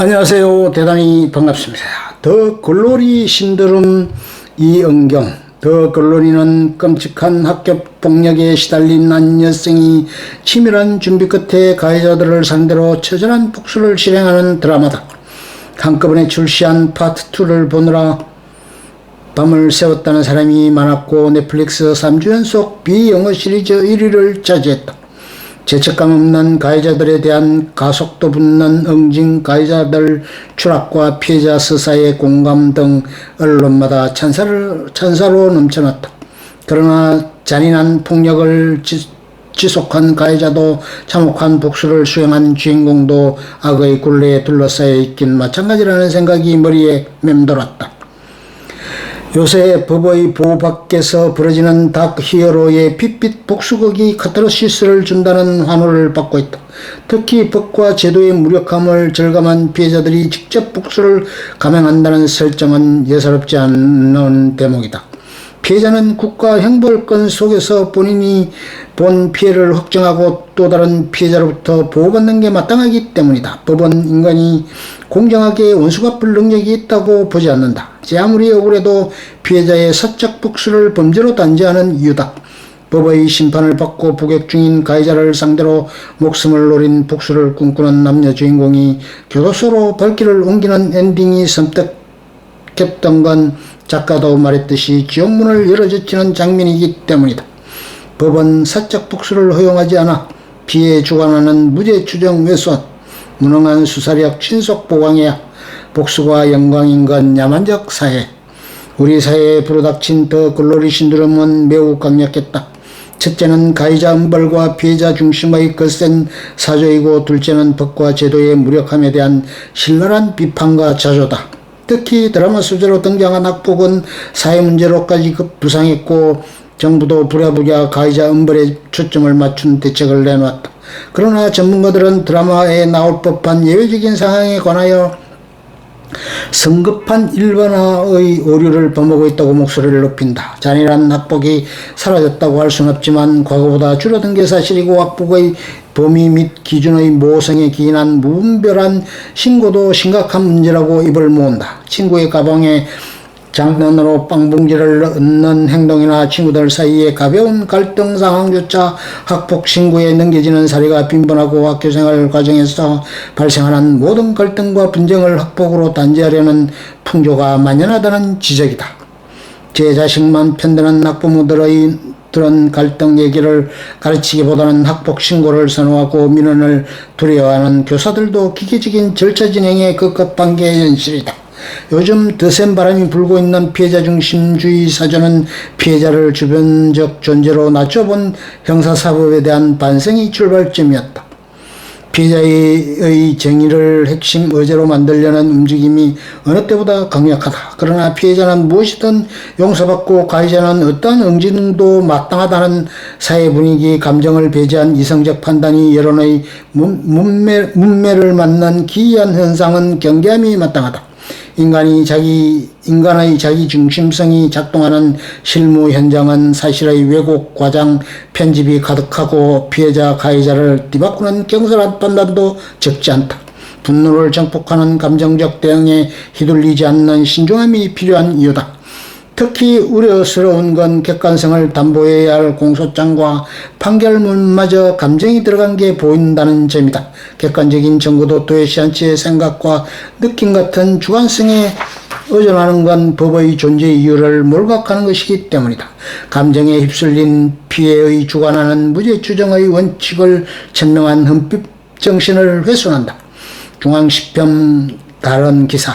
안녕하세요. 대단히 반갑습니다. 더 글로리 신드롬 이은경. 더 글로리는 끔찍한 학교 폭력에 시달린 한 여성이 치밀한 준비 끝에 가해자들을 상대로 처절한 복수를 실행하는 드라마다. 한꺼번에 출시한 파트 2를 보느라 밤을 새웠다는 사람이 많았고 넷플릭스 3주 연속 비영어 시리즈 1위를 차지했다. 죄책감 없는 가해자들에 대한 가속도 붙는 응징, 가해자들 추락과 피해자 서사의 공감 등 언론마다 찬사로 넘쳐났다. 그러나 잔인한 폭력을 지속한 가해자도 참혹한 복수를 수행한 주인공도 악의 굴레에 둘러싸여 있긴 마찬가지라는 생각이 머리에 맴돌았다. 요새 법의 보호 밖에서 벌어지는 다크 히어로의 핏빛 복수극이 카타르시스를 준다는 환호를 받고 있다. 특히 법과 제도의 무력함을 절감한 피해자들이 직접 복수를 감행한다는 설정은 예사롭지 않은 대목이다. 피해자는 국가 형벌권 속에서 본인이 본 피해를 확정하고 또 다른 피해자로부터 보호받는 게 마땅하기 때문이다. 법은 인간이 공정하게 원수 갚을 능력이 있다고 보지 않는다. 아무리 억울해도 피해자의 사적 복수를 범죄로 단죄하는 이유다. 법의 심판을 받고 복역 중인 가해자를 상대로 목숨을 노린 복수를 꿈꾸는 남녀 주인공이 교도소로 발길을 옮기는 엔딩이 섬뜩했던 건 작가도 말했듯이 지옥문을 열어젖히는 장면이기 때문이다. 법은 사적 복수를 허용하지 않아 피해에 주관하는 무죄 추정 훼손, 무능한 수사력 신속 보강해야 복수가 영광인 건 야만적 사회. 우리 사회에 불어닥친 더 글로리 신드롬은 매우 강력했다. 첫째는 가해자 엄벌과 피해자 중심의 거센 사조이고, 둘째는 법과 제도의 무력함에 대한 신랄한 비판과 자조다. 특히 드라마 소재로 등장한 학폭은 사회 문제로까지 부상했고 정부도 부랴부랴 가해자 엄벌에 초점을 맞춘 대책을 내놓았다. 그러나 전문가들은 드라마에 나올 법한 예외적인 상황에 관하여 성급한 일반화의 오류를 범하고 있다고 목소리를 높인다. 잔인한 학폭이 사라졌다고 할 수는 없지만 과거보다 줄어든 게 사실이고, 학폭의 범위 및 기준의 모호성에 기인한 무분별한 신고도 심각한 문제라고 입을 모은다. 친구의 가방에 장난으로 빵봉지를 넣는 행동이나 친구들 사이의 가벼운 갈등 상황조차 학폭 신고에 넘겨지는 사례가 빈번하고, 학교생활 과정에서 발생하는 모든 갈등과 분쟁을 학폭으로 단죄하려는 풍조가 만연하다는 지적이다. 제 자식만 편드는 학부모들의 들은 갈등 얘기를 가르치기보다는 학폭 신고를 선호하고 민원을 두려워하는 교사들도 기계적인 절차 진행에 급급한 게 현실이다. 요즘 더 센 바람이 불고 있는 피해자 중심주의 사조는 피해자를 주변적 존재로 낮춰본 형사사법에 대한 반성이 출발점이었다. 피해자의 정의를 핵심 의제로 만들려는 움직임이 어느 때보다 강력하다. 그러나 피해자는 무엇이든 용서받고 가해자는 어떠한 응징도 마땅하다는 사회 분위기, 감정을 배제한 이성적 판단이 여론의 문매를 맞는 기이한 현상은 경계함이 마땅하다. 인간의 자기 중심성이 작동하는 실무 현장은 사실의 왜곡, 과장, 편집이 가득하고 피해자, 가해자를 뒤바꾸는 경솔한 판단도 적지 않다. 분노를 정복하는 감정적 대응에 휘둘리지 않는 신중함이 필요한 이유다. 특히 우려스러운 건 객관성을 담보해야 할 공소장과 판결문마저 감정이 들어간 게 보인다는 점이다. 객관적인 정보도 도외시 한치의 생각과 느낌 같은 주관성에 의존하는 건 법의 존재 이유를 몰각하는 것이기 때문이다. 감정에 휩쓸린 피해의 주관하는 무죄 추정의 원칙을 천명한 헌법 정신을 훼손한다. 중앙시평 다른 기사.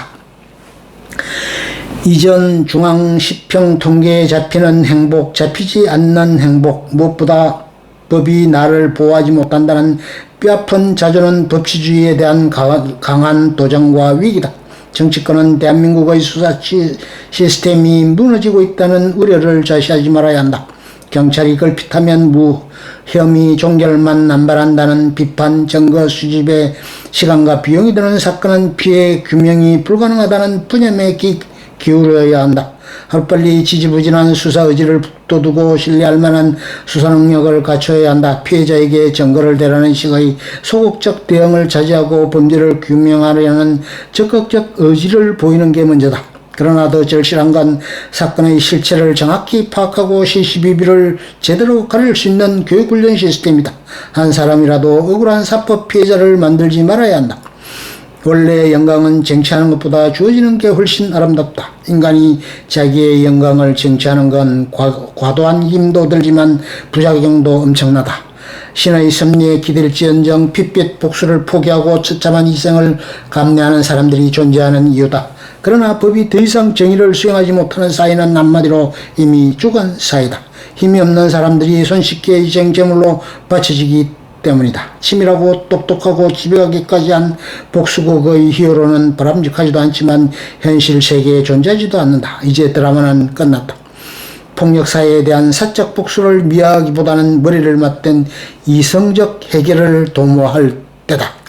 이전 중앙시평 통계에 잡히는 행복, 잡히지 않는 행복, 무엇보다 법이 나를 보호하지 못한다는 뼈아픈 자조는 법치주의에 대한 강한 도전과 위기다. 정치권은 대한민국의 수사 시스템이 무너지고 있다는 우려를 좌시하지 말아야 한다. 경찰이 걸핏하면 혐의 종결만 남발한다는 비판, 증거 수집에 시간과 비용이 드는 사건은 피해 규명이 불가능하다는 분념에 기울여야 한다. 하루빨리 지지부진한 수사 의지를 북돋우고 신뢰할 만한 수사 능력을 갖춰야 한다. 피해자에게 증거를 대라는 식의 소극적 대응을 자제하고 범죄를 규명하려는 적극적 의지를 보이는 게 문제다. 그러나 더 절실한 건 사건의 실체를 정확히 파악하고 시시비비를 제대로 가릴 수 있는 교육훈련 시스템이다. 한 사람이라도 억울한 사법 피해자를 만들지 말아야 한다. 원래 영광은 쟁취하는 것보다 주어지는 게 훨씬 아름답다. 인간이 자기의 영광을 쟁취하는 건 과도한 힘도 들지만 부작용도 엄청나다. 신의 섭리에 기댈지언정 핏빛 복수를 포기하고 처참한 희생을 감내하는 사람들이 존재하는 이유다. 그러나 법이 더 이상 정의를 수행하지 못하는 사회는 한마디로 이미 죽은 사회다. 힘이 없는 사람들이 손쉽게 희생 제물로 바쳐지기 때문이다. 치밀하고 똑똑하고 집요하기까지 한 복수국의 히어로는 바람직하지도 않지만 현실 세계에 존재하지도 않는다. 이제 드라마는 끝났다. 폭력사회에 대한 사적 복수를 미화하기보다는 머리를 맞댄 이성적 해결을 도모할 때다.